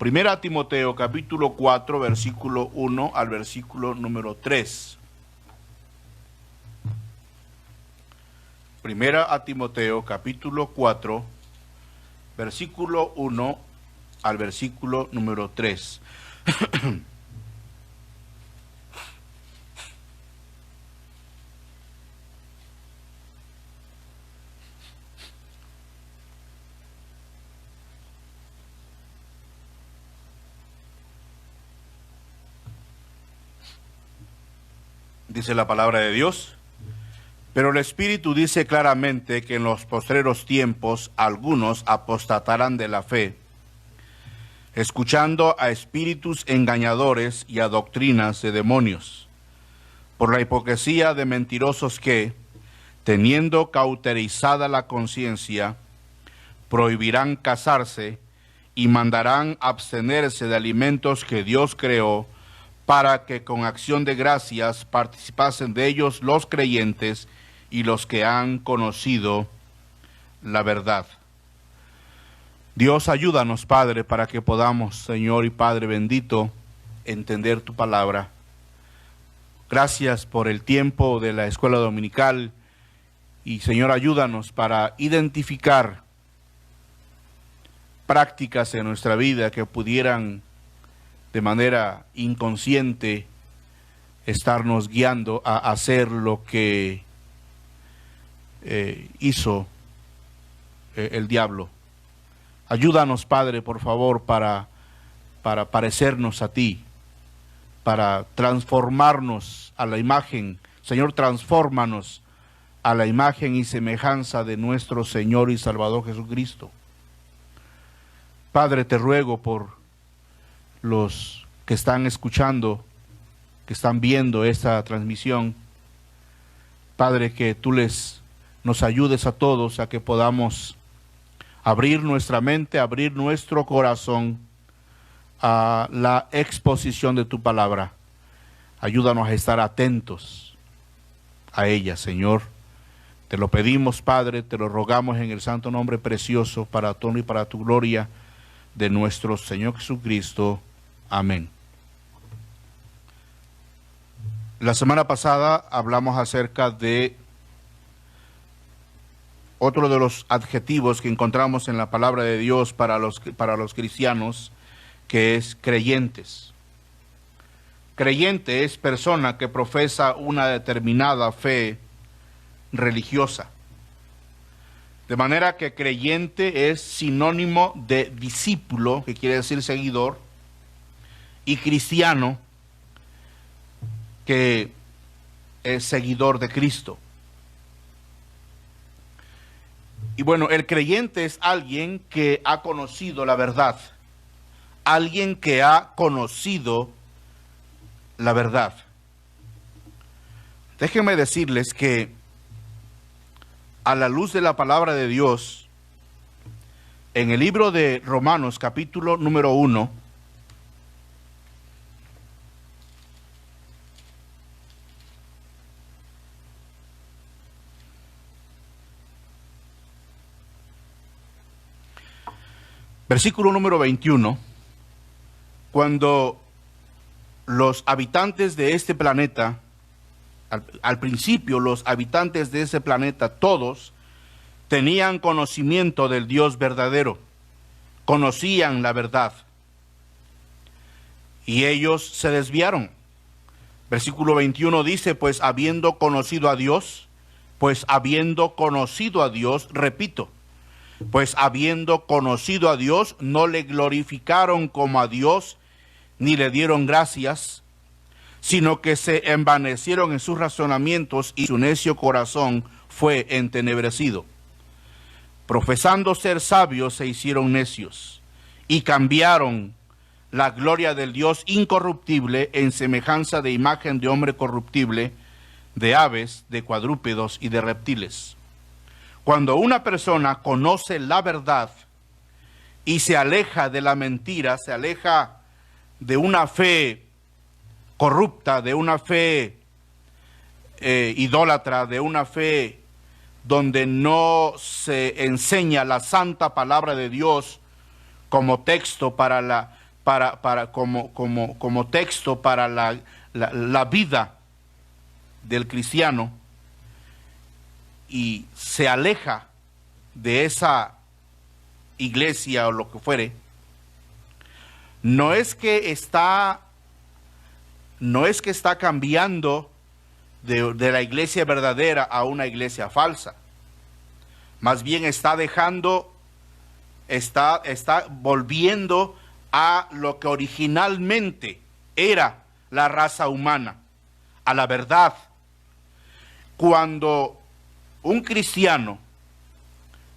Primera Timoteo capítulo 4, versículo 1 al versículo número 3. Primera a Timoteo capítulo 4, versículo 1 al versículo número 3. Dice la palabra de Dios: pero el Espíritu dice claramente que en los postreros tiempos algunos apostatarán de la fe, escuchando a espíritus engañadores y a doctrinas de demonios, por la hipocresía de mentirosos que, teniendo cauterizada la conciencia, prohibirán casarse y mandarán abstenerse de alimentos que Dios creó, para que con acción de gracias participasen de ellos los creyentes y los que han conocido la verdad. Dios, ayúdanos, Padre, para que podamos, Señor y Padre bendito, entender tu palabra. Gracias por el tiempo de la escuela dominical y, Señor, ayúdanos para identificar prácticas en nuestra vida que pudieran de manera inconsciente estarnos guiando a hacer lo que hizo el diablo. Ayúdanos, Padre, por favor, para parecernos a ti, para transformarnos a la imagen. Señor, transfórmanos a la imagen y semejanza de nuestro Señor y Salvador Jesucristo. Padre, te ruego por los que están escuchando, que están viendo esta transmisión, Padre, que tú nos ayudes a todos a que podamos abrir nuestra mente, abrir nuestro corazón a la exposición de tu palabra. Ayúdanos a estar atentos a ella, Señor. Te lo pedimos, Padre, te lo rogamos en el santo nombre precioso, para tu honor y para tu gloria, de nuestro Señor Jesucristo. Amén. La semana pasada hablamos acerca de otro de los adjetivos que encontramos en la palabra de Dios para los cristianos, que es creyentes. Creyente es persona que profesa una determinada fe religiosa. De manera que creyente es sinónimo de discípulo, que quiere decir seguidor, y cristiano, que es seguidor de Cristo. Y bueno, el creyente es alguien que ha conocido la verdad, alguien que ha conocido la verdad. Déjenme decirles que a la luz de la palabra de Dios, en el libro de Romanos, capítulo número 1, versículo número 21, cuando los habitantes de este planeta, al principio los habitantes de ese planeta, todos tenían conocimiento del Dios verdadero, conocían la verdad, y ellos se desviaron. Versículo 21 dice: pues habiendo conocido a Dios, repito, pues habiendo conocido a Dios, no le glorificaron como a Dios, ni le dieron gracias, sino que se envanecieron en sus razonamientos, y su necio corazón fue entenebrecido. Profesando ser sabios, se hicieron necios, y cambiaron la gloria del Dios incorruptible en semejanza de imagen de hombre corruptible, de aves, de cuadrúpedos y de reptiles. Cuando una persona conoce la verdad y se aleja de la mentira, se aleja de una fe corrupta, de una fe idólatra, de una fe donde no se enseña la santa palabra de Dios como texto para como texto para la vida del cristiano, y se aleja de esa iglesia o lo que fuere, no es que está cambiando de la iglesia verdadera a una iglesia falsa. Más bien está volviendo a lo que originalmente era la raza humana, a la verdad. Cuando un cristiano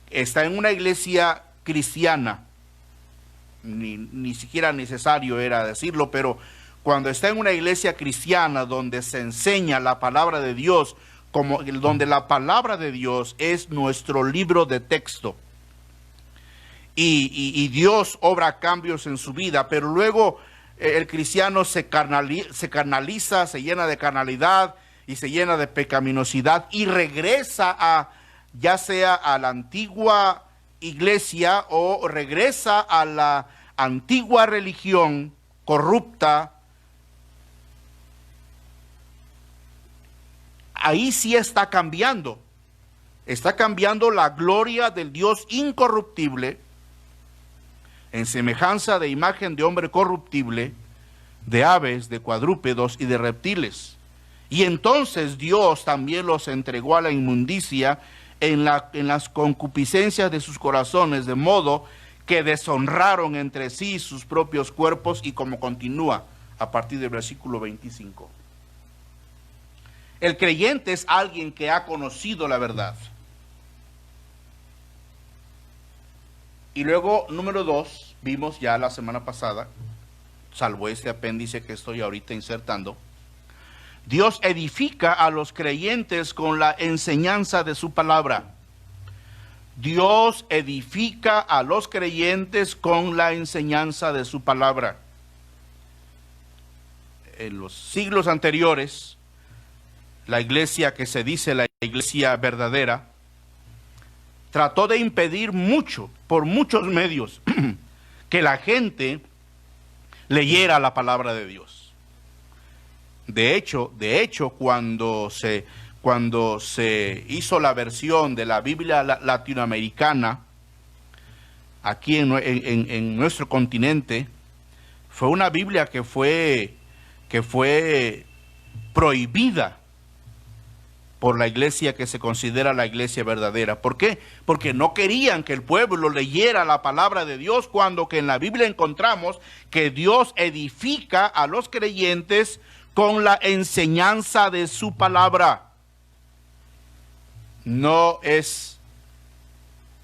está en una iglesia cristiana, ni siquiera necesario era decirlo, pero cuando está en una iglesia cristiana donde se enseña la palabra de Dios, donde la palabra de Dios es nuestro libro de texto, y Dios obra cambios en su vida, pero luego el cristiano se carnaliza, se llena de carnalidad y se llena de pecaminosidad y regresa ya sea a la antigua iglesia o regresa a la antigua religión corrupta. Ahí sí está cambiando la gloria del Dios incorruptible en semejanza de imagen de hombre corruptible, de aves, de cuadrúpedos y de reptiles. Y entonces Dios también los entregó a la inmundicia en las concupiscencias de sus corazones, de modo que deshonraron entre sí sus propios cuerpos, y como continúa a partir del versículo 25. El creyente es alguien que ha conocido la verdad. Y luego, número 2, vimos ya la semana pasada, salvo este apéndice que estoy ahorita insertando, Dios edifica a los creyentes con la enseñanza de su palabra. Dios edifica a los creyentes con la enseñanza de su palabra. En los siglos anteriores, la iglesia que se dice la iglesia verdadera, trató de impedir por muchos medios, que la gente leyera la palabra de Dios. De hecho, cuando se hizo la versión de la Biblia latinoamericana, aquí en nuestro continente, fue una Biblia que fue prohibida por la iglesia que se considera la iglesia verdadera. ¿Por qué? Porque no querían que el pueblo leyera la palabra de Dios, cuando que en la Biblia encontramos que Dios edifica a los creyentes con la enseñanza de su palabra. No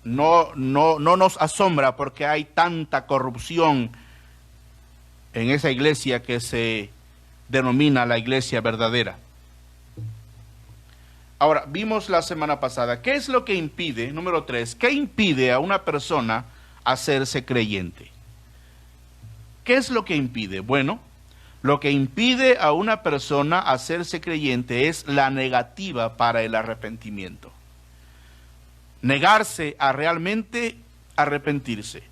nos asombra porque hay tanta corrupción en esa iglesia que se denomina la iglesia verdadera. Ahora, vimos la semana pasada, ¿qué es lo que impide? Número 3, ¿qué impide a una persona hacerse creyente? ¿Qué es lo que impide? Bueno, lo que impide a una persona hacerse creyente es la negativa para el arrepentimiento. Negarse a realmente arrepentirse.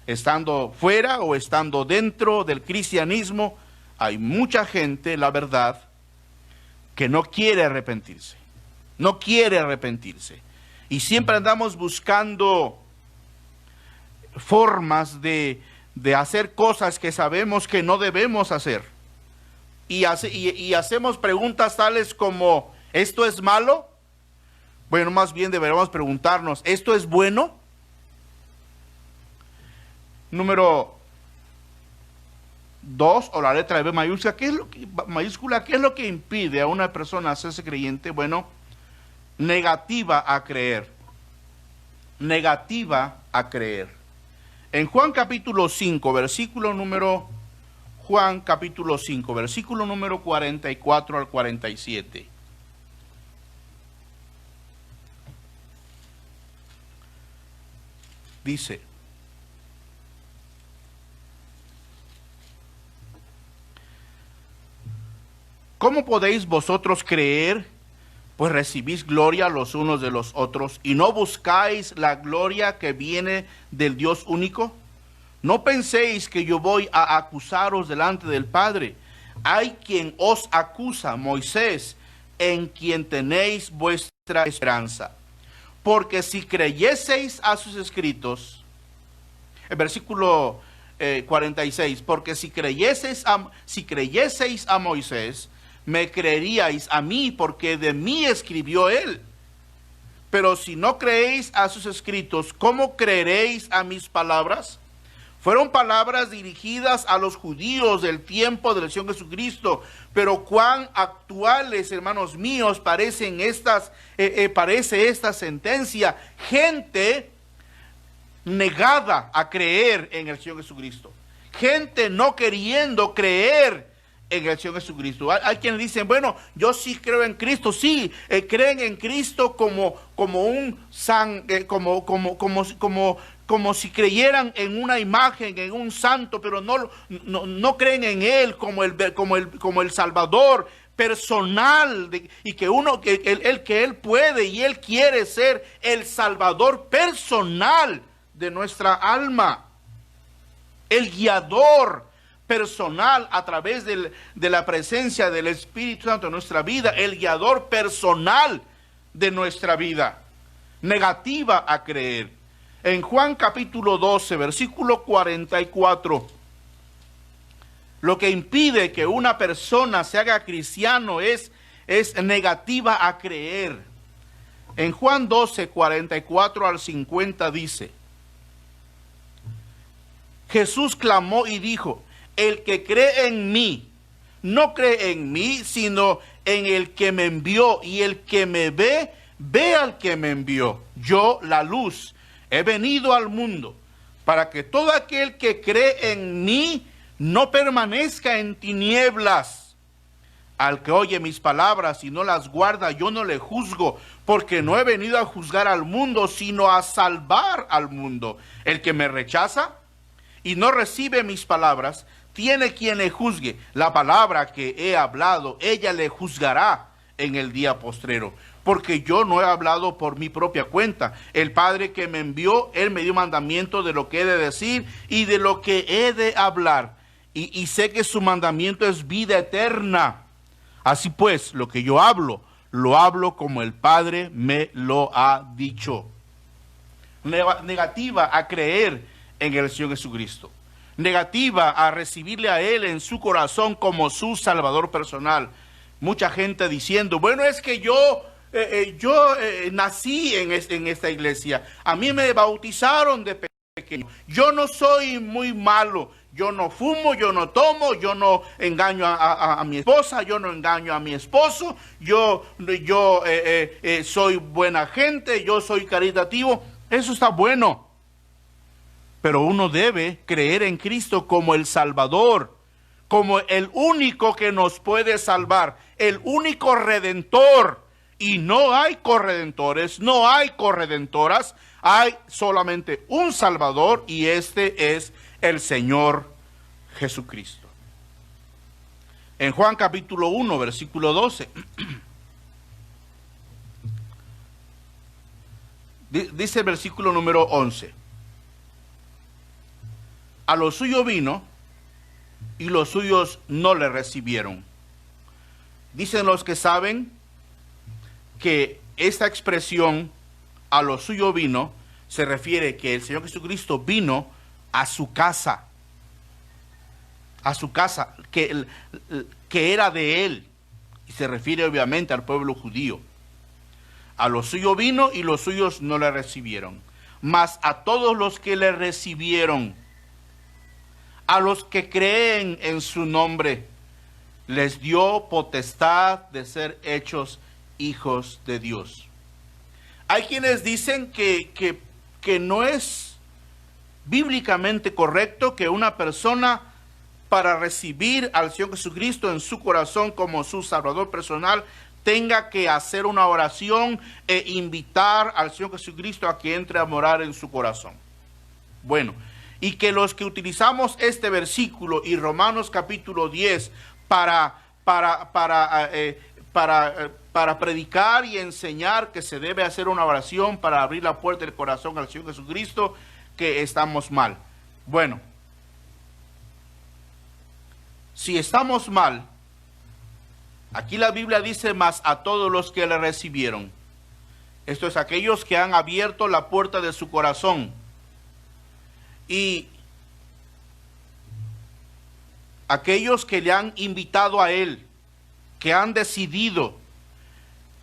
Estando fuera o estando dentro del cristianismo, hay mucha gente, la verdad, que no quiere arrepentirse. No quiere arrepentirse. Y siempre andamos buscando formas de hacer cosas que sabemos que no debemos hacer. Y hacemos preguntas tales como, ¿esto es malo? Bueno, más bien deberíamos preguntarnos, ¿esto es bueno? Número 2, o la letra B mayúscula, ¿qué es lo que impide a una persona hacerse creyente? Bueno, negativa a creer. Negativa a creer. En Juan capítulo 5, versículo número 44 al 47. Dice: ¿cómo podéis vosotros creer, pues recibís gloria los unos de los otros, y no buscáis la gloria que viene del Dios único? No penséis que yo voy a acusaros delante del Padre. Hay quien os acusa, Moisés, en quien tenéis vuestra esperanza. Porque si creyeseis a sus escritos, el versículo 46, porque si creyeseis a Moisés, me creeríais a mí, porque de mí escribió él. Pero si no creéis a sus escritos, ¿cómo creeréis a mis palabras? Fueron palabras dirigidas a los judíos del tiempo del Señor Jesucristo, pero cuán actuales, hermanos míos, parece esta sentencia. Gente negada a creer en el Señor Jesucristo. Gente no queriendo creer en el Señor Jesucristo. Hay quienes dicen, bueno, yo sí creo en Cristo. Sí, creen en Cristo como si creyeran en una imagen, en un santo, pero no creen en Él como el Salvador personal, y que Él puede y Él quiere ser el Salvador personal de nuestra alma, el guiador personal a través de la presencia del Espíritu Santo en nuestra vida, el guiador personal de nuestra vida. Negativa a creer. En Juan capítulo 12, versículo 44, lo que impide que una persona se haga cristiano es negativa a creer. En Juan 12, 44 al 50 dice, Jesús clamó y dijo, el que cree en mí, no cree en mí, sino en el que me envió, y el que me ve, ve al que me envió. Yo, la luz, he venido al mundo para que todo aquel que cree en mí no permanezca en tinieblas. Al que oye mis palabras y no las guarda, yo no le juzgo, porque no he venido a juzgar al mundo, sino a salvar al mundo. El que me rechaza y no recibe mis palabras, tiene quien le juzgue. La palabra que he hablado, ella le juzgará en el día postrero. Porque yo no he hablado por mi propia cuenta. El Padre que me envió, Él me dio mandamiento de lo que he de decir y de lo que he de hablar. Y sé que su mandamiento es vida eterna. Así pues, lo que yo hablo, lo hablo como el Padre me lo ha dicho. Negativa a creer en el Señor Jesucristo. Negativa a recibirle a Él en su corazón como su Salvador personal. Mucha gente diciendo, bueno, es que yo nací en esta iglesia. A mí me bautizaron de pequeño. Yo no soy muy malo. Yo no fumo, yo no tomo, yo no engaño a mi esposa, yo no engaño a mi esposo. Yo soy buena gente, yo soy caritativo. Eso está bueno. Pero uno debe creer en Cristo como el Salvador, como el único que nos puede salvar, el único redentor. Y no hay corredentores, no hay corredentoras, hay solamente un Salvador, y este es el Señor Jesucristo. En Juan capítulo 1, versículo 12, dice el versículo número 11. A lo suyo vino, y los suyos no le recibieron. Dicen los que saben que esta expresión, a lo suyo vino, se refiere que el Señor Jesucristo vino a su casa, que era de Él, y se refiere obviamente al pueblo judío. A lo suyo vino y los suyos no le recibieron. Mas a todos los que le recibieron, a los que creen en su nombre, les dio potestad de ser hechos hijos de Dios. Hay quienes dicen que no es bíblicamente correcto que una persona, para recibir al Señor Jesucristo en su corazón como su Salvador personal, tenga que hacer una oración e invitar al Señor Jesucristo a que entre a morar en su corazón. Bueno, y que los que utilizamos este versículo y Romanos capítulo 10 para predicar y enseñar que se debe hacer una oración para abrir la puerta del corazón al Señor Jesucristo, que estamos mal. Bueno, si estamos mal, aquí la Biblia dice: mas a todos los que le recibieron. Esto es aquellos que han abierto la puerta de su corazón. Y aquellos que le han invitado a Él, que han decidido,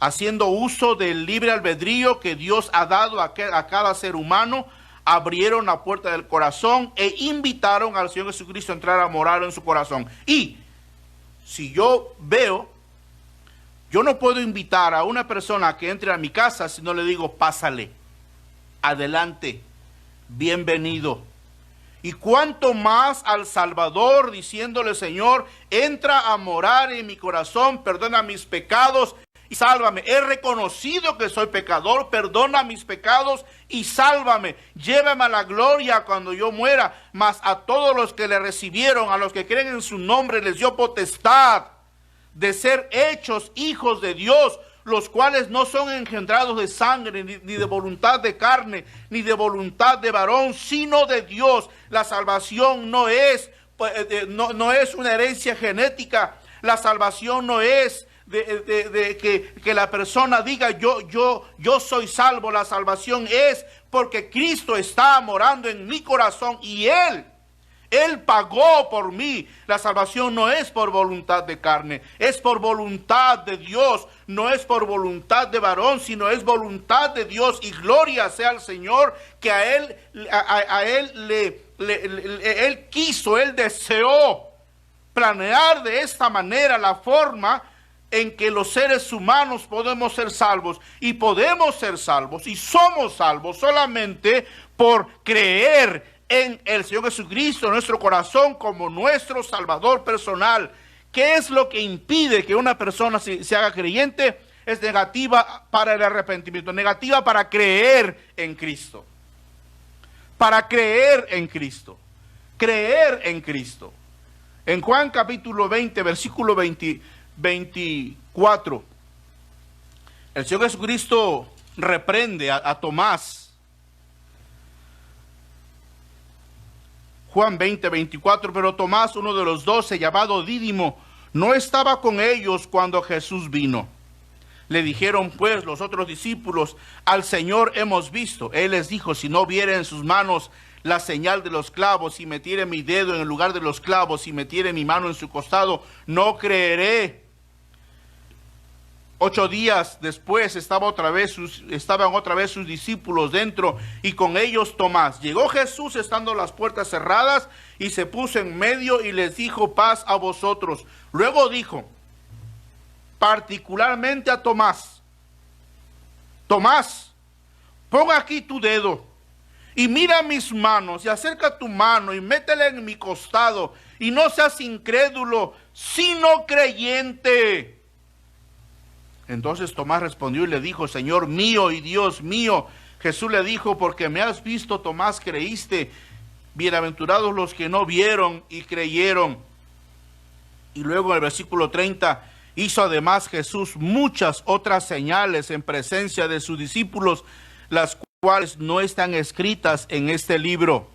haciendo uso del libre albedrío que Dios ha dado a cada ser humano, abrieron la puerta del corazón e invitaron al Señor Jesucristo a entrar a morar en su corazón. Y si yo veo, yo no puedo invitar a una persona que entre a mi casa si no le digo: pásale, adelante, bienvenido. Y cuanto más al Salvador, diciéndole: Señor, entra a morar en mi corazón, perdona mis pecados y sálvame. He reconocido que soy pecador, perdona mis pecados y sálvame. Llévame a la gloria cuando yo muera. Mas a todos los que le recibieron, a los que creen en su nombre, les dio potestad de ser hechos hijos de Dios, los cuales no son engendrados de sangre, ni de voluntad de carne, ni de voluntad de varón, sino de Dios. La salvación no es una herencia genética. La salvación no es que la persona diga: yo soy salvo. La salvación es porque Cristo está morando en mi corazón y Él pagó por mí. La salvación no es por voluntad de carne, es por voluntad de Dios. No es por voluntad de varón, sino es voluntad de Dios. Y gloria sea al Señor, que Él quiso, Él deseó planear de esta manera la forma en que los seres humanos podemos ser salvos. Y podemos ser salvos y somos salvos solamente por creer en el Señor Jesucristo en nuestro corazón como nuestro Salvador personal. ¿Qué es lo que impide que una persona se haga creyente? Es negativa para el arrepentimiento, negativa para creer en Cristo. Para creer en Cristo. Creer en Cristo. En Juan capítulo 20, versículo 24, el Señor Jesucristo reprende a Tomás. Juan 20, 24, pero Tomás, uno de los 12, llamado Dídimo, no estaba con ellos cuando Jesús vino. Le dijeron pues los otros discípulos: al Señor hemos visto. Él les dijo: si no viere en sus manos la señal de los clavos, y metiere mi dedo en el lugar de los clavos, y metiere mi mano en su costado, no creeré. 8 días después estaban otra vez sus discípulos dentro, y con ellos Tomás. Llegó Jesús estando las puertas cerradas, y se puso en medio y les dijo: paz a vosotros. Luego dijo particularmente a Tomás: Tomás, pon aquí tu dedo y mira mis manos, y acerca tu mano y métela en mi costado, y no seas incrédulo, sino creyente. Entonces Tomás respondió y le dijo: Señor mío y Dios mío. Jesús le dijo: porque me has visto, Tomás, creíste. Bienaventurados los que no vieron y creyeron. Y luego en el versículo 30, hizo además Jesús muchas otras señales en presencia de sus discípulos, las cuales no están escritas en este libro.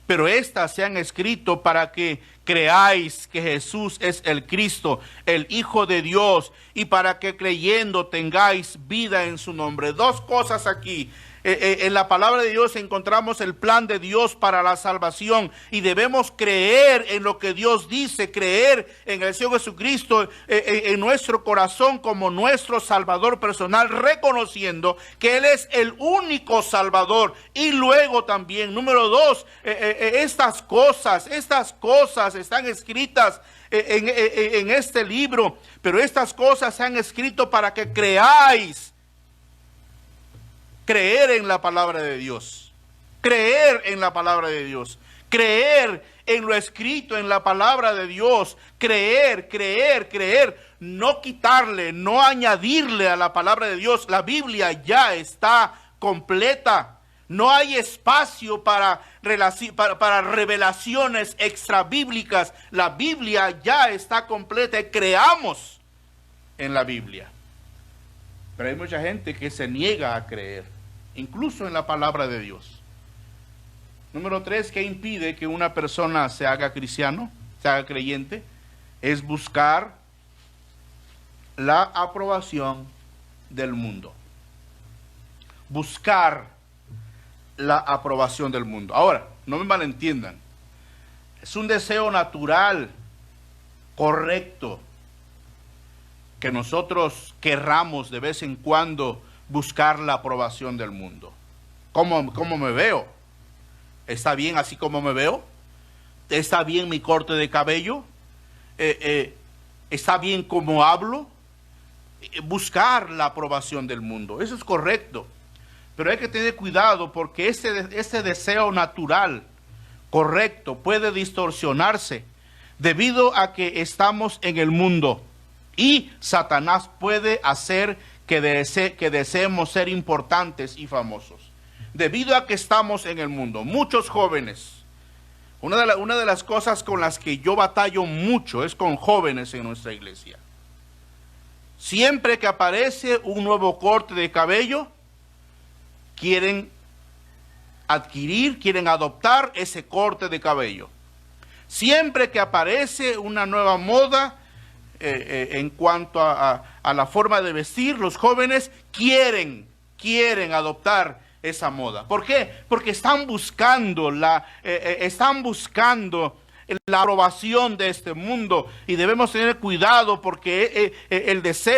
Pero estas se han escrito para que creáis que Jesús es el Cristo, el Hijo de Dios, y para que creyendo tengáis vida en su nombre. Dos cosas aquí. En la palabra de Dios encontramos el plan de Dios para la salvación, y debemos creer en lo que Dios dice, creer en el Señor Jesucristo en nuestro corazón como nuestro Salvador personal, reconociendo que Él es el único Salvador. Y luego también, número 2, estas cosas están escritas en este libro, pero estas cosas se han escrito para que creáis. Creer en la palabra de Dios, creer en la palabra de Dios, creer en lo escrito en la palabra de Dios, creer, no quitarle, no añadirle a la palabra de Dios. La Biblia ya está completa, no hay espacio para revelaciones extrabíblicas. La Biblia ya está completa y creamos en la Biblia. Pero hay mucha gente que se niega a creer, incluso en la palabra de Dios. Número 3, ¿qué impide que una persona se haga cristiano, se haga creyente? Es buscar la aprobación del mundo. Buscar la aprobación del mundo. Ahora, no me malentiendan. Es un deseo natural, correcto, que nosotros querramos de vez en cuando buscar la aprobación del mundo. ¿Cómo me veo? ¿Está bien así como me veo? ¿Está bien mi corte de cabello? ¿Está bien como hablo? Buscar la aprobación del mundo, eso es correcto. Pero hay que tener cuidado porque ese deseo natural, correcto, puede distorsionarse debido a que estamos en el mundo. Y Satanás puede hacer que deseemos ser importantes y famosos. Debido a que estamos en el mundo, muchos jóvenes, una de las cosas con las que yo batallo mucho es con jóvenes en nuestra iglesia. Siempre que aparece un nuevo corte de cabello, quieren adquirir, quieren adoptar ese corte de cabello. Siempre que aparece una nueva moda en cuanto a la forma de vestir, los jóvenes quieren adoptar esa moda. ¿Por qué? Porque están buscando la aprobación de este mundo, y debemos tener cuidado porque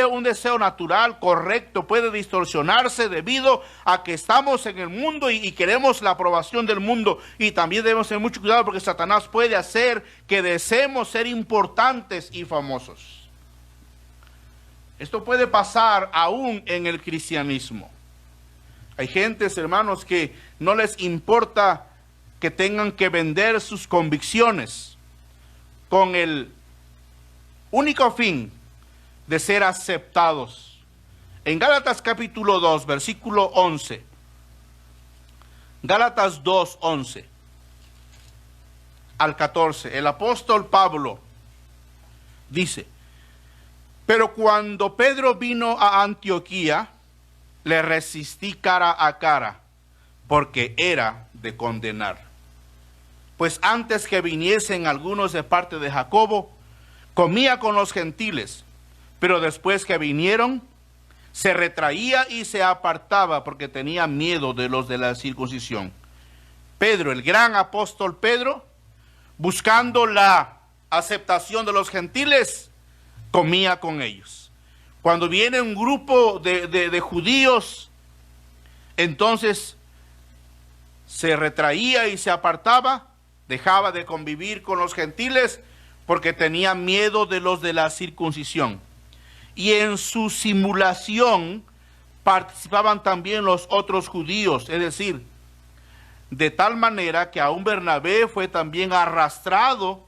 un deseo natural, correcto, puede distorsionarse debido a que estamos en el mundo y queremos la aprobación del mundo. Y también debemos tener mucho cuidado porque Satanás puede hacer que deseemos ser importantes y famosos. Esto puede pasar aún en el cristianismo. Hay gentes, hermanos, que no les importa que tengan que vender sus convicciones con el único fin de ser aceptados. En Gálatas capítulo 2, versículo 11, Gálatas 2, 11 al 14, el apóstol Pablo dice: pero cuando Pedro vino a Antioquía, le resistí cara a cara, porque era de condenar. Pues antes que viniesen algunos de parte de Jacobo, comía con los gentiles, pero después que vinieron, se retraía y se apartaba porque tenía miedo de los de la circuncisión. Pedro, el gran apóstol Pedro, buscando la aceptación de los gentiles, comía con ellos. Cuando viene un grupo de judíos, entonces se retraía y se apartaba, dejaba de convivir con los gentiles porque tenía miedo de los de la circuncisión. Y en su simulación participaban también los otros judíos, es decir, de tal manera que aún Bernabé fue también arrastrado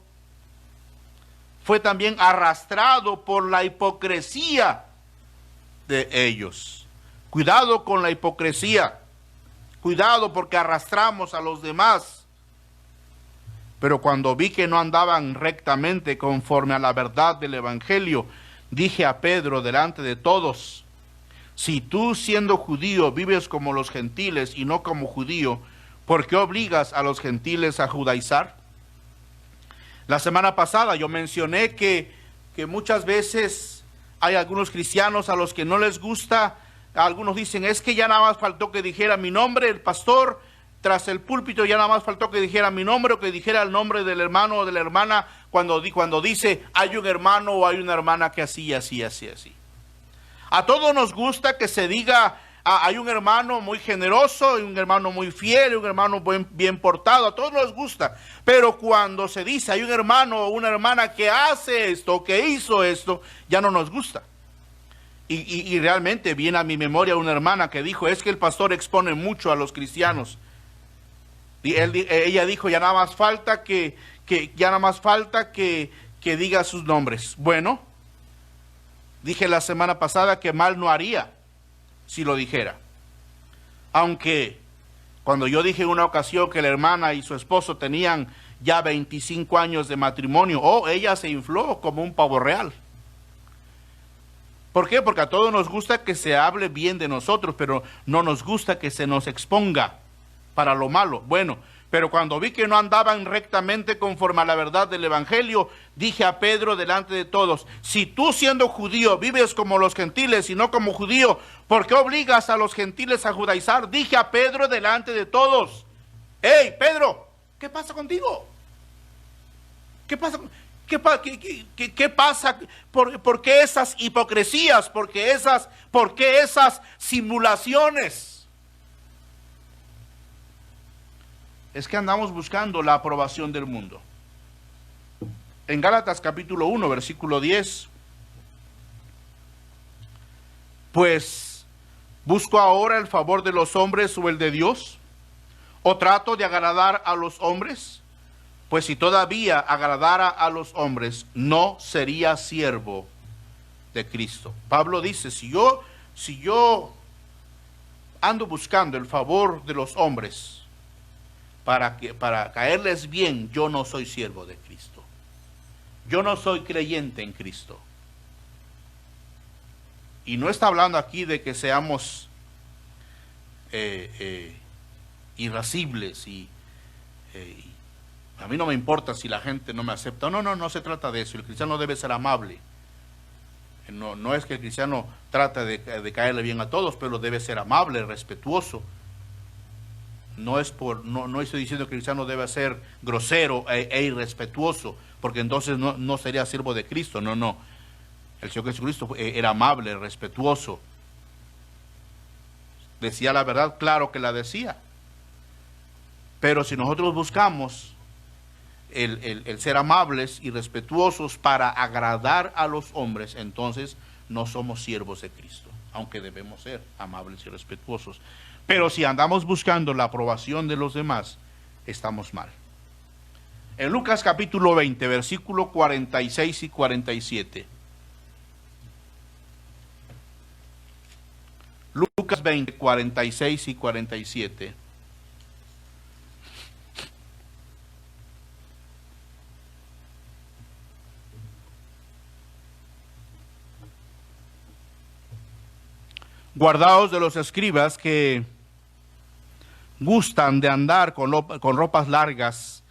por la hipocresía de ellos. Cuidado con la hipocresía. Cuidado porque arrastramos a los demás. Pero cuando vi que no andaban rectamente conforme a la verdad del evangelio, dije a Pedro delante de todos: si tú, siendo judío, vives como los gentiles y no como judío, ¿por qué obligas a los gentiles a judaizar? La semana pasada yo mencioné que muchas veces hay algunos cristianos a los que no les gusta. Algunos dicen: es que ya nada más faltó que dijera mi nombre, el pastor, tras el púlpito ya nada más faltó que dijera mi nombre o que dijera el nombre del hermano o de la hermana cuando dice hay un hermano o hay una hermana que así. A todos nos gusta que se diga hay un hermano muy generoso, hay un hermano muy fiel, un hermano bien portado, a todos nos gusta. Pero cuando se dice hay un hermano o una hermana que hace esto, que hizo esto, ya no nos gusta. Y realmente viene a mi memoria una hermana que dijo: es que el pastor expone mucho a los cristianos. Y ella dijo: ya nada más falta que diga sus nombres. Bueno, dije la semana pasada que mal no haría si lo dijera. Aunque cuando yo dije en una ocasión que la hermana y su esposo tenían ya 25 años de matrimonio, ella se infló como un pavo real. ¿Por qué? Porque a todos nos gusta que se hable bien de nosotros, pero no nos gusta que se nos exponga para lo malo. Bueno, Pero cuando vi que no andaban rectamente conforme a la verdad del Evangelio, dije a Pedro delante de todos: si tú, siendo judío, vives como los gentiles y no como judío, ¿por qué obligas a los gentiles a judaizar? Dije a Pedro delante de todos: hey, Pedro, ¿qué pasa contigo? ¿Qué pasa? ¿Qué pasa? ¿Por qué esas hipocresías? ¿Por qué esas simulaciones? Es que andamos buscando la aprobación del mundo. En Gálatas capítulo 1, versículo 10, pues, ¿busco ahora el favor de los hombres o el de Dios? ¿O trato de agradar a los hombres? Pues si todavía agradara a los hombres, no sería siervo de Cristo. Pablo dice: si yo ando buscando el favor de los hombres para caerles bien, yo no soy siervo de Cristo. Yo no soy creyente en Cristo. Y no está hablando aquí de que seamos irascibles y a mí no me importa si la gente no me acepta. No se trata de eso. El cristiano debe ser amable. No es que el cristiano trate de caerle bien a todos, pero debe ser amable, respetuoso. No estoy diciendo que el cristiano debe ser grosero e irrespetuoso, porque entonces no sería siervo de Cristo. No. El Señor Jesucristo era amable, respetuoso. Decía la verdad, claro que la decía. Pero si nosotros buscamos el ser amables y respetuosos para agradar a los hombres, entonces no somos siervos de Cristo, aunque debemos ser amables y respetuosos. Pero si andamos buscando la aprobación de los demás, estamos mal. En Lucas capítulo 20, versículo 46 y 47. Lucas 20, 46 y 47. Guardaos de los escribas que gustan de andar con ropas largas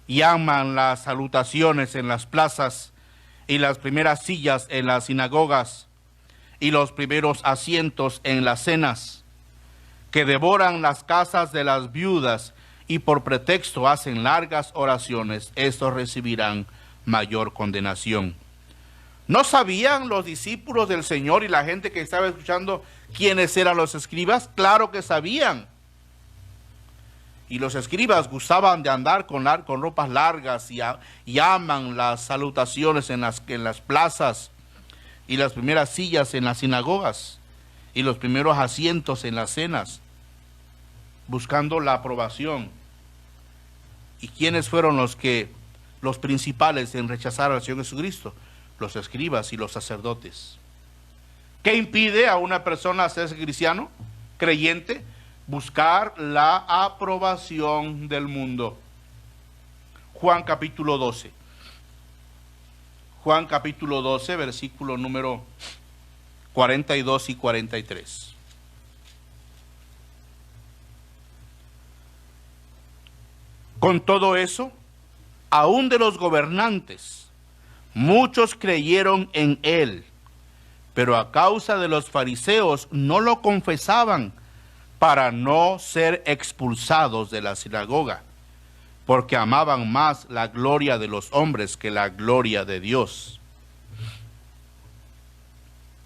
y aman las salutaciones en las plazas y las primeras sillas en las sinagogas y los primeros asientos en las cenas, que devoran las casas de las viudas y por pretexto hacen largas oraciones. Estos recibirán mayor condenación. ¿No sabían los discípulos del Señor y la gente que estaba escuchando quiénes eran los escribas? Claro que sabían. Y los escribas gustaban de andar con ropas largas y aman las salutaciones en las plazas y las primeras sillas en las sinagogas y los primeros asientos en las cenas, buscando la aprobación. ¿Y quiénes fueron los principales en rechazar al Señor Jesucristo? Los escribas y los sacerdotes. ¿Qué impide a una persona ser cristiano, creyente? Buscar la aprobación del mundo. Juan capítulo 12. Juan capítulo 12, versículo número 42 y 43. Con todo eso, aún de los gobernantes, muchos creyeron en él, pero a causa de los fariseos no lo confesaban, para no ser expulsados de la sinagoga, porque amaban más la gloria de los hombres que la gloria de Dios.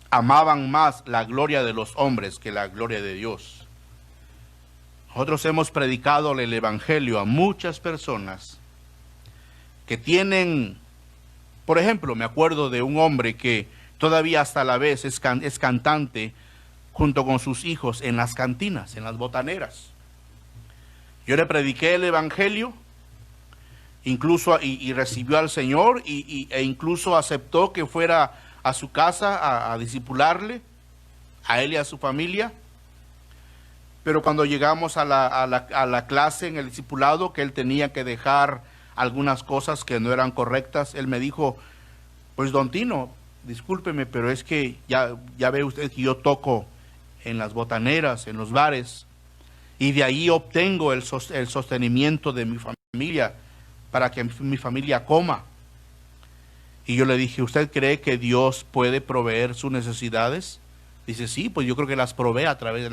Amaban más la gloria de los hombres que la gloria de Dios. Nosotros hemos predicado el Evangelio a muchas personas que tienen, por ejemplo, me acuerdo de un hombre que todavía hasta la vez es cantante junto con sus hijos en las cantinas, en las botaneras. Yo le prediqué el Evangelio, incluso y recibió al Señor e incluso aceptó que fuera a su casa a discipularle, a él y a su familia. Pero cuando llegamos a la clase en el discipulado, que él tenía que dejar algunas cosas que no eran correctas, él me dijo: pues don Tino, discúlpeme, pero es que ya ve usted que yo toco en las botaneras, en los bares, y de ahí obtengo el sostenimiento de mi familia para que mi familia coma. Y yo le dije, ¿usted cree que Dios puede proveer sus necesidades? Dice, sí, pues yo creo que las provee a través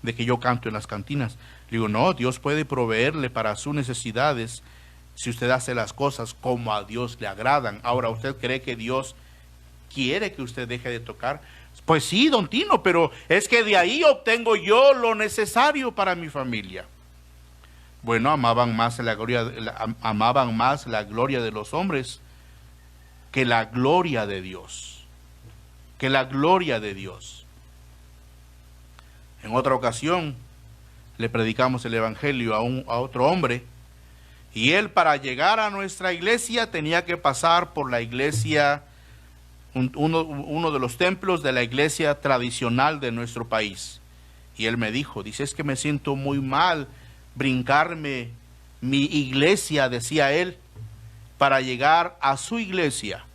de que yo canto en las cantinas. Le digo, no, Dios puede proveerle para sus necesidades si usted hace las cosas como a Dios le agradan. Ahora, ¿usted cree que Dios quiere que usted deje de tocar? Pues sí, don Tino, pero es que de ahí obtengo yo lo necesario para mi familia. Bueno, amaban más la gloria de los hombres que la gloria de Dios. Que la gloria de Dios. En otra ocasión le predicamos el evangelio a otro hombre, y él, para llegar a nuestra iglesia, tenía que pasar por la iglesia, uno de los templos de la iglesia tradicional de nuestro país. Y él me dijo, dice, es que me siento muy mal brincarme mi iglesia, decía él, para llegar a su iglesia.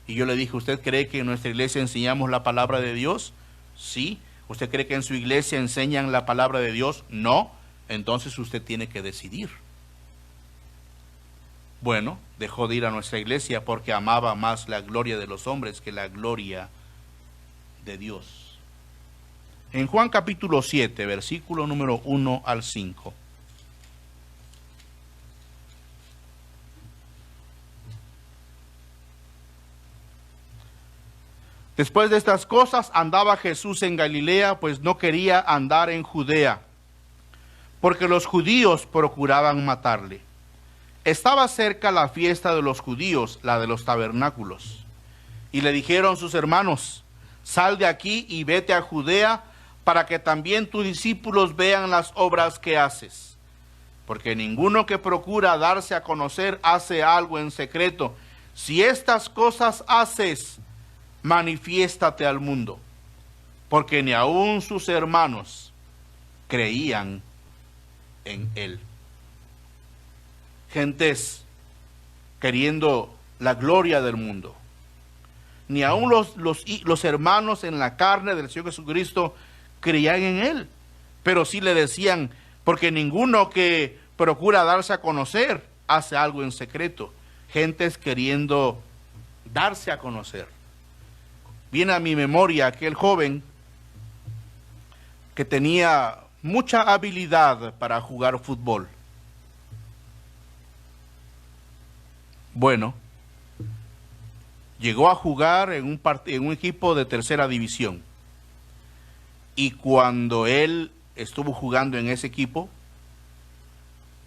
Y yo le dije, ¿usted cree que en nuestra iglesia enseñamos la palabra de Dios? Sí. ¿Usted cree que en su iglesia enseñan la palabra de Dios? No. Entonces usted tiene que decidir. Bueno, dejó de ir a nuestra iglesia porque amaba más la gloria de los hombres que la gloria de Dios. En Juan capítulo 7, versículo número 1 al 5. Después de estas cosas andaba Jesús en Galilea, pues no quería andar en Judea, porque los judíos procuraban matarle. Estaba cerca la fiesta de los judíos, la de los tabernáculos. Y le dijeron sus hermanos, sal de aquí y vete a Judea, para que también tus discípulos vean las obras que haces. Porque ninguno que procura darse a conocer hace algo en secreto. Si estas cosas haces, manifiéstate al mundo, porque ni aun sus hermanos creían en él. Gentes queriendo la gloria del mundo. Ni aun los hermanos en la carne del Señor Jesucristo creían en él, pero sí le decían, porque ninguno que procura darse a conocer hace algo en secreto. Gentes queriendo darse a conocer. Viene a mi memoria aquel joven que tenía mucha habilidad para jugar fútbol. Bueno, llegó a jugar en un equipo de tercera división. Y cuando él estuvo jugando en ese equipo,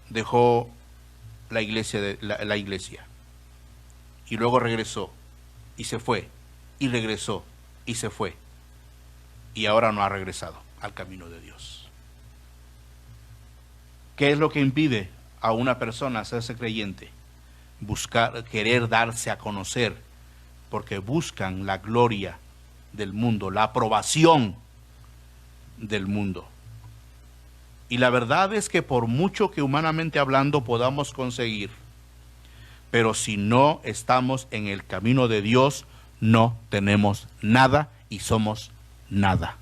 dejó la iglesia. Y luego regresó y se fue. Y regresó y se fue. Y ahora no ha regresado al camino de Dios. ¿Qué es lo que impide a una persona hacerse creyente? Querer darse a conocer, porque buscan la gloria del mundo, la aprobación del mundo. Y la verdad es que por mucho que humanamente hablando podamos conseguir, pero si no estamos en el camino de Dios, no tenemos nada y somos nada.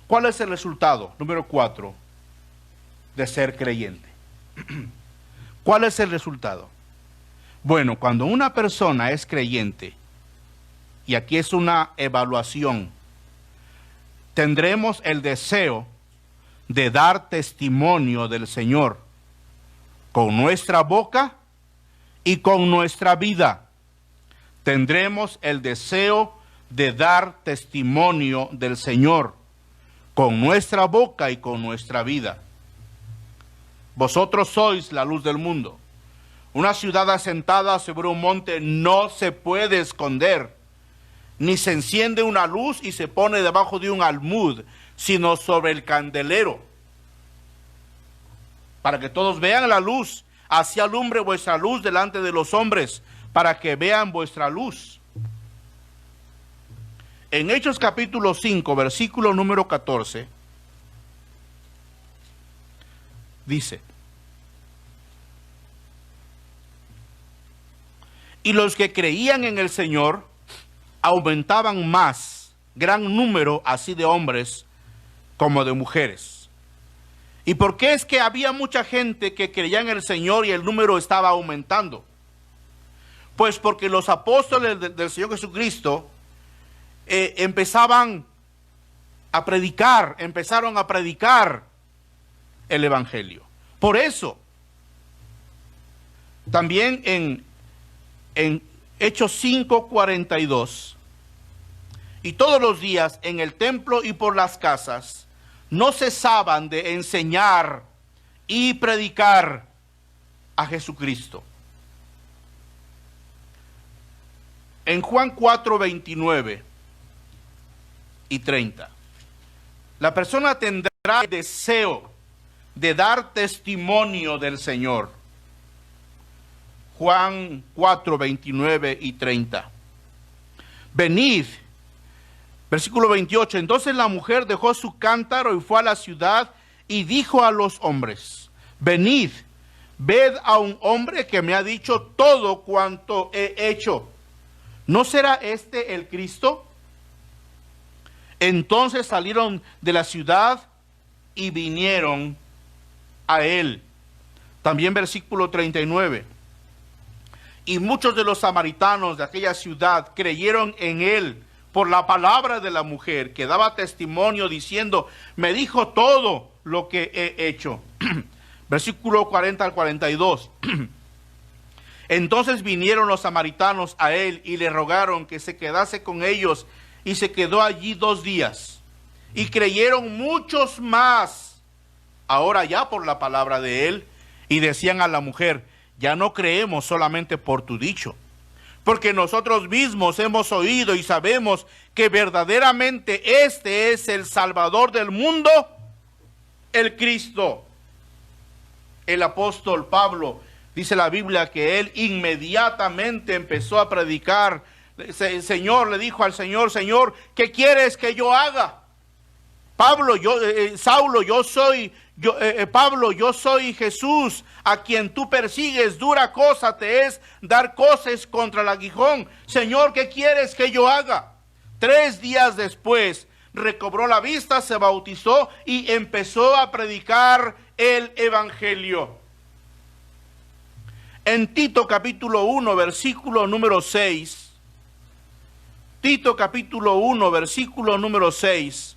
¿Cuál es el resultado? Número 4, de ser creyente. ¿Cuál es el resultado? Bueno, cuando una persona es creyente, y aquí es una evaluación, tendremos el deseo de dar testimonio del Señor con nuestra boca y con nuestra vida. Tendremos el deseo de dar testimonio del Señor con nuestra boca y con nuestra vida. Vosotros sois la luz del mundo. Una ciudad asentada sobre un monte no se puede esconder, ni se enciende una luz y se pone debajo de un almud, sino sobre el candelero, para que todos vean la luz. Así alumbre vuestra luz delante de los hombres, para que vean vuestra luz. En Hechos capítulo 5, versículo número 14, dice: y los que creían en el Señor aumentaban más, gran número así de hombres, como de mujeres. ¿Y por qué es que había mucha gente que creía en el Señor y el número estaba aumentando? Pues porque los apóstoles del Señor Jesucristo empezaron a predicar el Evangelio. Por eso, también en Hechos 5:42, y todos los días en el templo y por las casas, no cesaban de enseñar y predicar a Jesucristo. En Juan 4:29 y 30, la persona tendrá el deseo de dar testimonio del Señor. Juan 4:29 y 30. Venid, versículo 28, entonces la mujer dejó su cántaro y fue a la ciudad y dijo a los hombres, venid, ved a un hombre que me ha dicho todo cuanto he hecho. ¿No será este el Cristo? Entonces salieron de la ciudad y vinieron a él. También versículo 39. Y muchos de los samaritanos de aquella ciudad creyeron en él por la palabra de la mujer, que daba testimonio diciendo, me dijo todo lo que he hecho. Versículo 40 al 42. Entonces vinieron los samaritanos a él y le rogaron que se quedase con ellos, y se quedó allí 2 días. Y creyeron muchos más, ahora ya por la palabra de él, y decían a la mujer, ya no creemos solamente por tu dicho, porque nosotros mismos hemos oído y sabemos que verdaderamente este es el Salvador del mundo, el Cristo. El apóstol Pablo, dice la Biblia, que él inmediatamente empezó a predicar. El Señor le dijo al Señor, Señor, ¿qué quieres que yo haga? Pablo, Saulo, Pablo, yo soy Jesús, a quien tú persigues. Dura cosa te es dar coces contra el aguijón. Señor, ¿qué quieres que yo haga? 3 días después recobró la vista, se bautizó y empezó a predicar el Evangelio. En Tito capítulo 1, versículo número 6, Tito capítulo 1, versículo número 6,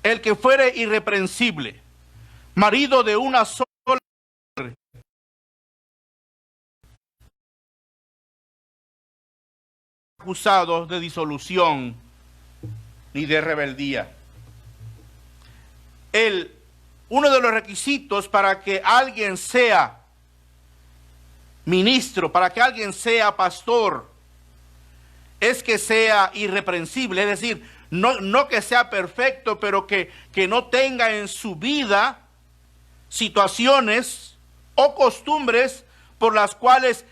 el que fuere irreprensible, marido de una sola mujer, acusado de disolución ni de rebeldía. Uno de los requisitos para que alguien sea ministro, para que alguien sea pastor, es que sea irreprensible, es decir, no que sea perfecto, pero que no tenga en su vida situaciones o costumbres por las cuales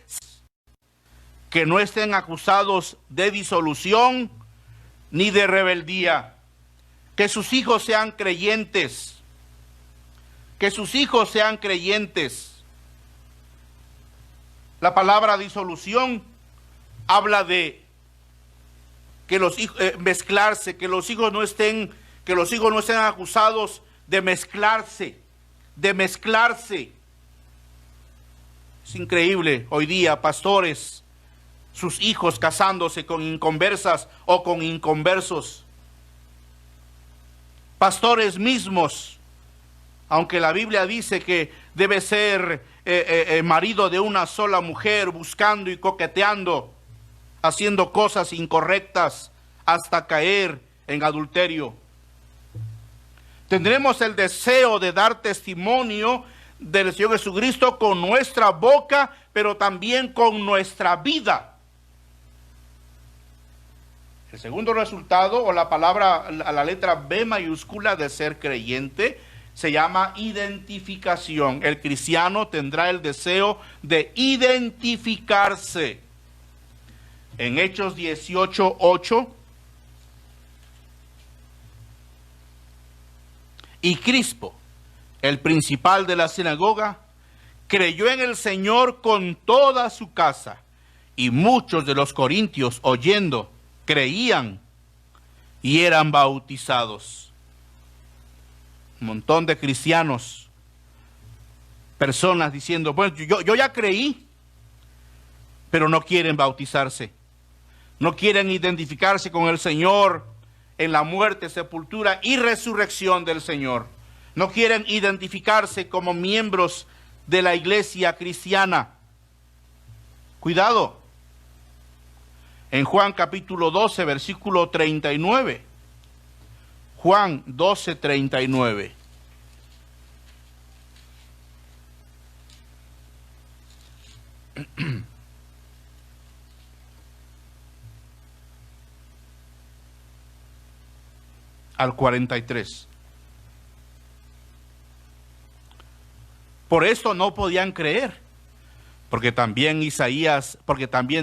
que no estén acusados de disolución ni de rebeldía. Que sus hijos sean creyentes. Que sus hijos sean creyentes. La palabra disolución habla de que los hijos mezclarse, que los hijos no estén acusados de mezclarse, Es increíble hoy día, pastores, sus hijos casándose con inconversas o con inconversos. Pastores mismos, aunque la Biblia dice que debe ser marido de una sola mujer, buscando y coqueteando, haciendo cosas incorrectas hasta caer en adulterio. Tendremos el deseo de dar testimonio del Señor Jesucristo con nuestra boca, pero también con nuestra vida. El segundo resultado, o la palabra, la letra B mayúscula de ser creyente, se llama identificación. El cristiano tendrá el deseo de identificarse. En Hechos 18:8, y Crispo, el principal de la sinagoga, creyó en el Señor con toda su casa, y muchos de los corintios, oyendo, creían. y eran bautizados. Un montón de cristianos, personas diciendo, bueno, yo ya creí, pero no quieren bautizarse. No quieren identificarse con el Señor en la muerte, sepultura y resurrección del Señor. No quieren identificarse como miembros de la iglesia cristiana. Cuidado. En Juan capítulo 12, versículo 39. Juan 12, 39. Al 43. Por esto no podían creer, porque también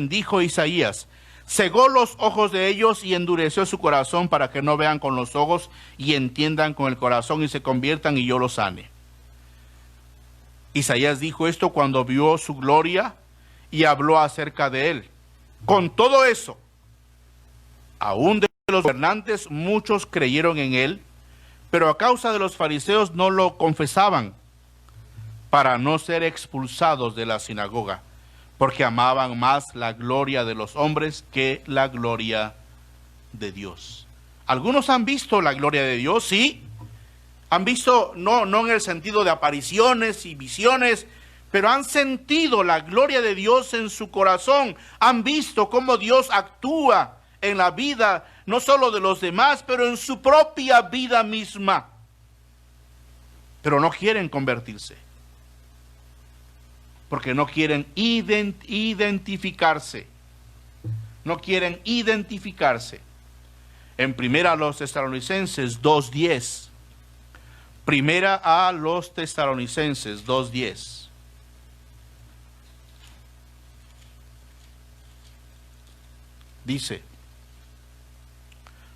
dijo Isaías, cegó los ojos de ellos y endureció su corazón para que no vean con los ojos y entiendan con el corazón y se conviertan y yo los sane. Isaías dijo esto cuando vio su gloria y habló acerca de él. Con todo eso, aún de los gobernantes muchos creyeron en él, pero a causa de los fariseos no lo confesaban para no ser expulsados de la sinagoga, porque amaban más la gloria de los hombres que la gloria de Dios. Algunos han visto la gloria de Dios, sí, han visto, no en el sentido de apariciones y visiones, pero han sentido la gloria de Dios en su corazón, han visto cómo Dios actúa en la vida, no solo de los demás, pero en su propia vida misma. Pero no quieren convertirse, porque no quieren identificarse. No quieren identificarse. En Primera a los Tesalonicenses 2:10. Primera a los Tesalonicenses 2:10. Dice,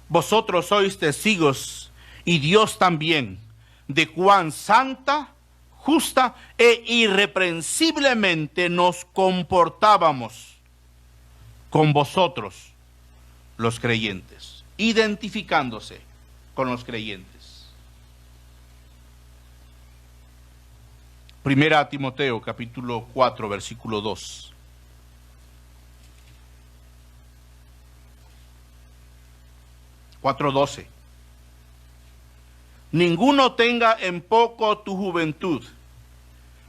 vosotros sois testigos, y Dios también, de cuán santa, justa e irreprensiblemente nos comportábamos con vosotros, los creyentes, identificándose con los creyentes. Primera a Timoteo, capítulo 4, versículo 2. (4:12) Ninguno tenga en poco tu juventud,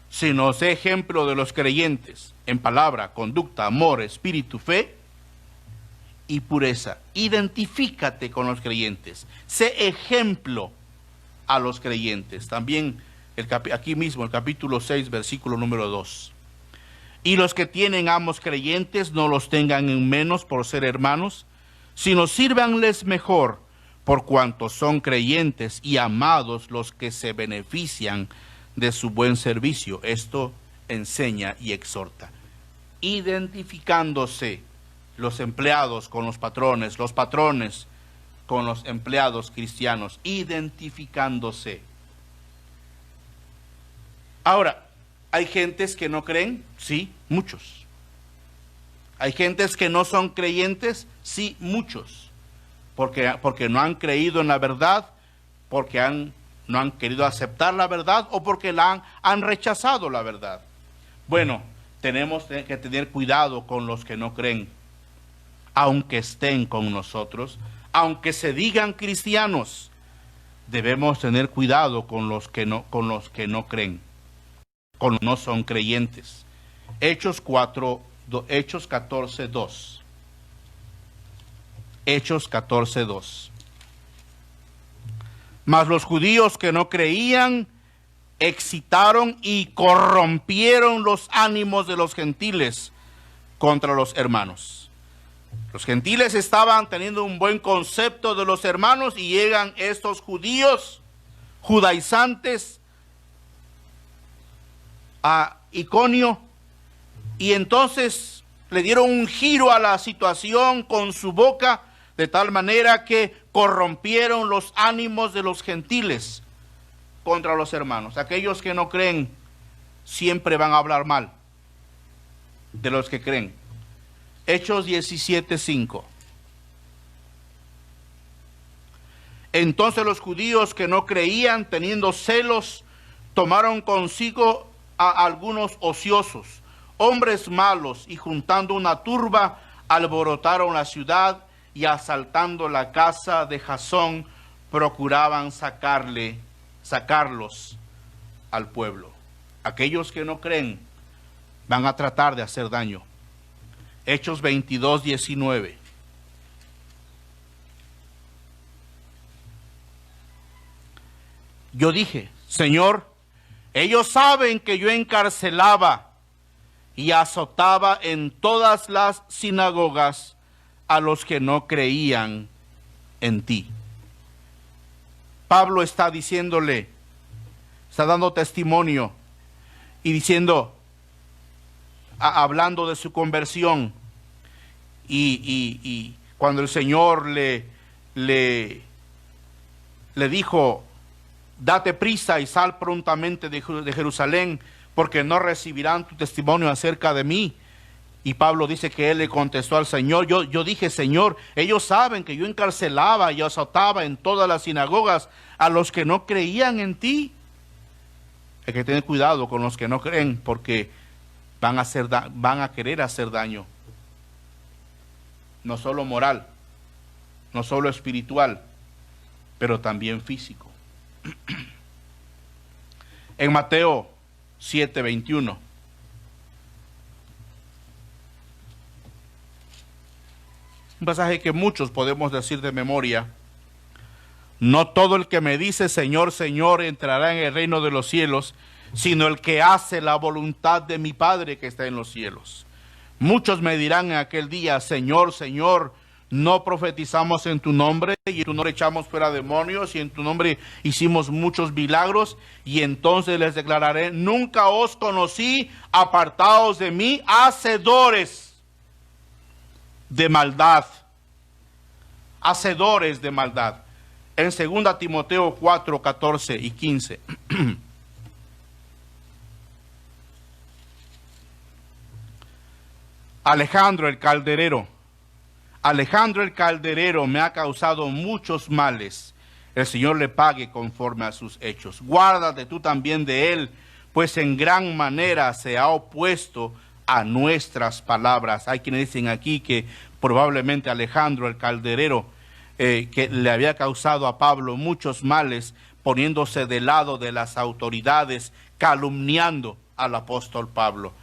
sino sé ejemplo de los creyentes en palabra, conducta, amor, espíritu, fe y pureza. Identifícate con los creyentes, sé ejemplo a los creyentes. También aquí mismo el capítulo 6, versículo número 2. Y los que tienen amos creyentes no los tengan en menos por ser hermanos, sino sírvanles mejor, por cuanto son creyentes y amados los que se benefician de su buen servicio. Esto enseña y exhorta. Identificándose los empleados con los patrones con los empleados cristianos, identificándose. Ahora, ¿hay gentes que no creen? Sí, muchos. ¿Hay gentes que no son creyentes? Sí, muchos. Porque no han creído en la verdad, porque no han querido aceptar la verdad o porque han rechazado la verdad. Bueno, tenemos que tener cuidado con los que no creen, aunque estén con nosotros, aunque se digan cristianos. Debemos tener cuidado con los que no creen, con los que no son creyentes. Hechos 14:2. Hechos 14:2. Mas los judíos que no creían excitaron y corrompieron los ánimos de los gentiles contra los hermanos. Los gentiles estaban teniendo un buen concepto de los hermanos y llegan estos judíos, judaizantes, a Iconio, y entonces le dieron un giro a la situación con su boca, de tal manera que corrompieron los ánimos de los gentiles contra los hermanos. Aquellos que no creen siempre van a hablar mal de los que creen. Hechos 17:5. Entonces los judíos que no creían, teniendo celos, tomaron consigo a algunos ociosos, hombres malos, y juntando una turba, alborotaron la ciudad y asaltando la casa de Jasón, procuraban sacarlos al pueblo. Aquellos que no creen van a tratar de hacer daño. Hechos 22, 19. Yo dije, Señor, ellos saben que yo encarcelaba y azotaba en todas las sinagogas a los que no creían en ti. Pablo está diciéndole, está dando testimonio y diciendo, hablando de su conversión, y cuando el Señor le dijo, date prisa y sal prontamente de Jerusalén, porque no recibirán tu testimonio acerca de mí. Y Pablo dice que él le contestó al Señor, yo dije, Señor, ellos saben que yo encarcelaba y azotaba en todas las sinagogas a los que no creían en ti. Hay que tener cuidado con los que no creen, porque van a querer hacer daño. No solo moral, no solo espiritual, pero también físico. En Mateo 7:21. Un pasaje que muchos podemos decir de memoria. No todo el que me dice Señor, Señor entrará en el reino de los cielos, sino el que hace la voluntad de mi Padre que está en los cielos. Muchos me dirán en aquel día, Señor, Señor, no profetizamos en tu nombre, y en tu nombre echamos fuera demonios, y en tu nombre hicimos muchos milagros. Y entonces les declararé, nunca os conocí, apartados de mí, hacedores de maldad. Hacedores de maldad. En 2 Timoteo 4, 14 y 15. Alejandro el calderero me ha causado muchos males. El Señor le pague conforme a sus hechos. Guárdate tú también de él, pues en gran manera se ha opuesto a nuestras palabras. Hay quienes dicen aquí que probablemente Alejandro el calderero, que le había causado a Pablo muchos males, poniéndose del lado de las autoridades, calumniando al apóstol Pablo.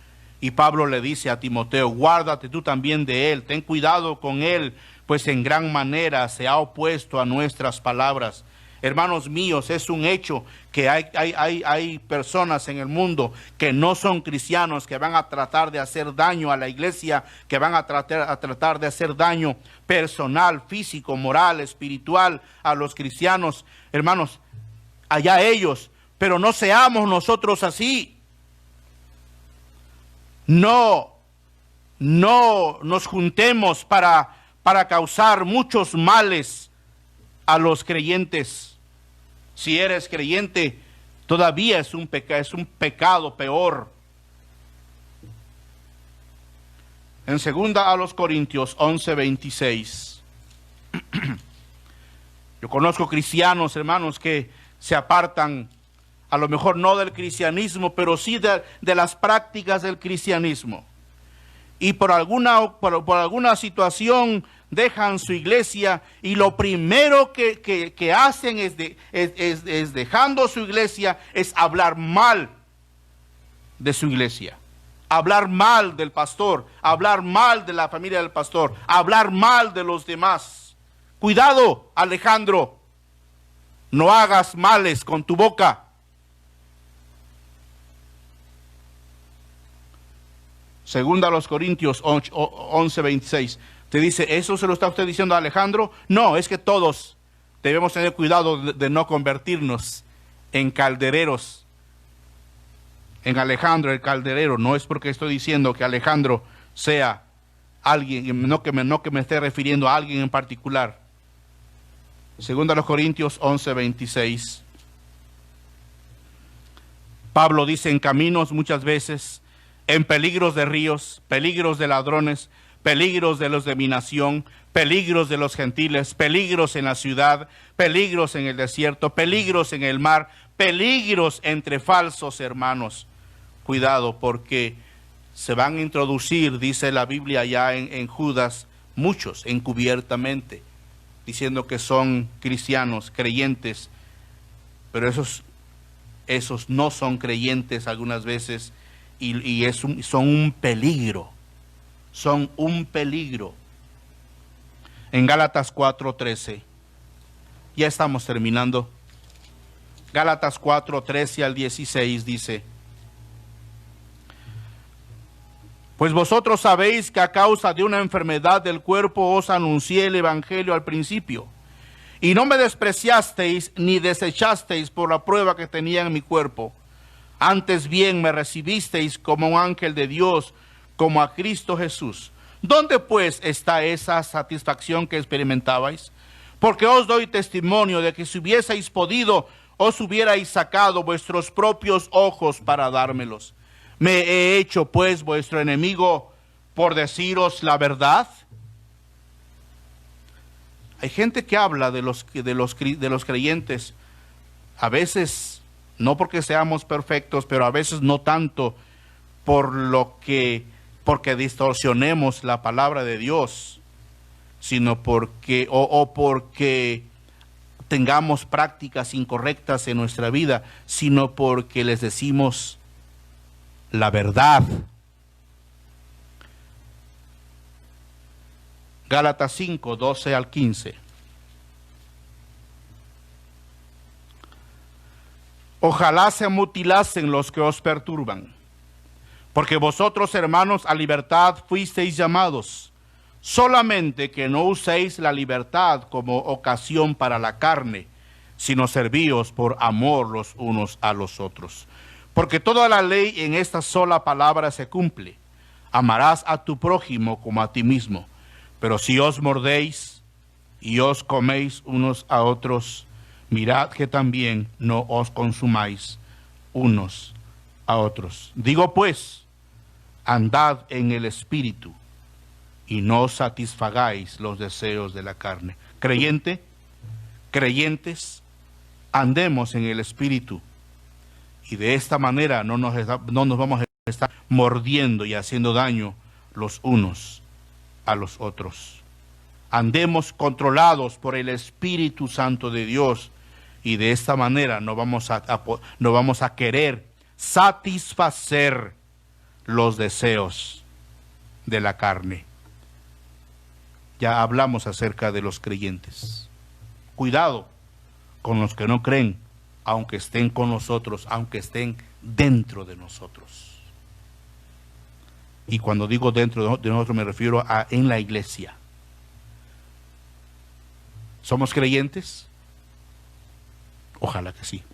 Y Pablo le dice a Timoteo, guárdate tú también de él, ten cuidado con él, pues en gran manera se ha opuesto a nuestras palabras. Hermanos míos, es un hecho que hay personas en el mundo que no son cristianos, que van a tratar de hacer daño a la iglesia, que van a tratar de hacer daño personal, físico, moral, espiritual a los cristianos. Hermanos, allá ellos, pero no seamos nosotros así. No nos juntemos para causar muchos males a los creyentes. Si eres creyente, todavía es un pecado peor. En 2 Corintios 11:26. Yo conozco cristianos, hermanos, que se apartan, a lo mejor no del cristianismo, pero sí de las prácticas del cristianismo. Y por alguna situación dejan su iglesia, y lo primero que hacen es dejando su iglesia, es hablar mal de su iglesia. Hablar mal del pastor, hablar mal de la familia del pastor, hablar mal de los demás. Cuidado, Alejandro, no hagas males con tu boca. Segunda a los Corintios 11:26. Te dice, ¿eso se lo está usted diciendo a Alejandro? No, es que todos debemos tener cuidado de no convertirnos en caldereros. En Alejandro el calderero. No es porque estoy diciendo que Alejandro sea alguien, no que me esté refiriendo a alguien en particular. Segunda a los Corintios 11:26. Pablo dice, en caminos muchas veces, en peligros de ríos, peligros de ladrones, peligros de los de mi nación, peligros de los gentiles, peligros en la ciudad, peligros en el desierto, peligros en el mar, peligros entre falsos hermanos. Cuidado, porque se van a introducir, dice la Biblia ya en Judas, muchos encubiertamente, diciendo que son cristianos, creyentes, pero esos no son creyentes algunas veces y son un peligro, son un peligro. En Gálatas 4:13, ya estamos terminando, Gálatas 4:13 al 16 dice: pues vosotros sabéis que a causa de una enfermedad del cuerpo os anuncié el evangelio al principio, y no me despreciasteis ni desechasteis por la prueba que tenía en mi cuerpo. Antes bien me recibisteis como un ángel de Dios, como a Cristo Jesús. ¿Dónde pues está esa satisfacción que experimentabais? Porque os doy testimonio de que si hubieseis podido, os hubierais sacado vuestros propios ojos para dármelos. ¿Me he hecho pues vuestro enemigo por deciros la verdad? Hay gente que habla de los creyentes, a veces no porque seamos perfectos, pero a veces no tanto porque distorsionemos la palabra de Dios, sino porque tengamos prácticas incorrectas en nuestra vida, sino porque les decimos la verdad. Gálatas 5:12 al 15. Ojalá se mutilasen los que os perturban, porque vosotros, hermanos, a libertad fuisteis llamados, solamente que no uséis la libertad como ocasión para la carne, sino servíos por amor los unos a los otros. Porque toda la ley en esta sola palabra se cumple: amarás a tu prójimo como a ti mismo. Pero si os mordéis y os coméis unos a otros, mirad que también no os consumáis unos a otros. Digo pues, andad en el Espíritu, y no satisfagáis los deseos de la carne. Creyentes, andemos en el Espíritu, y de esta manera no nos vamos a estar mordiendo y haciendo daño los unos a los otros. Andemos controlados por el Espíritu Santo de Dios, y de esta manera no vamos a querer satisfacer los deseos de la carne. Ya hablamos acerca de los creyentes. Cuidado con los que no creen, aunque estén con nosotros, aunque estén dentro de nosotros. Y cuando digo dentro de nosotros me refiero a en la iglesia. ¿Somos creyentes? Ojalá que sí.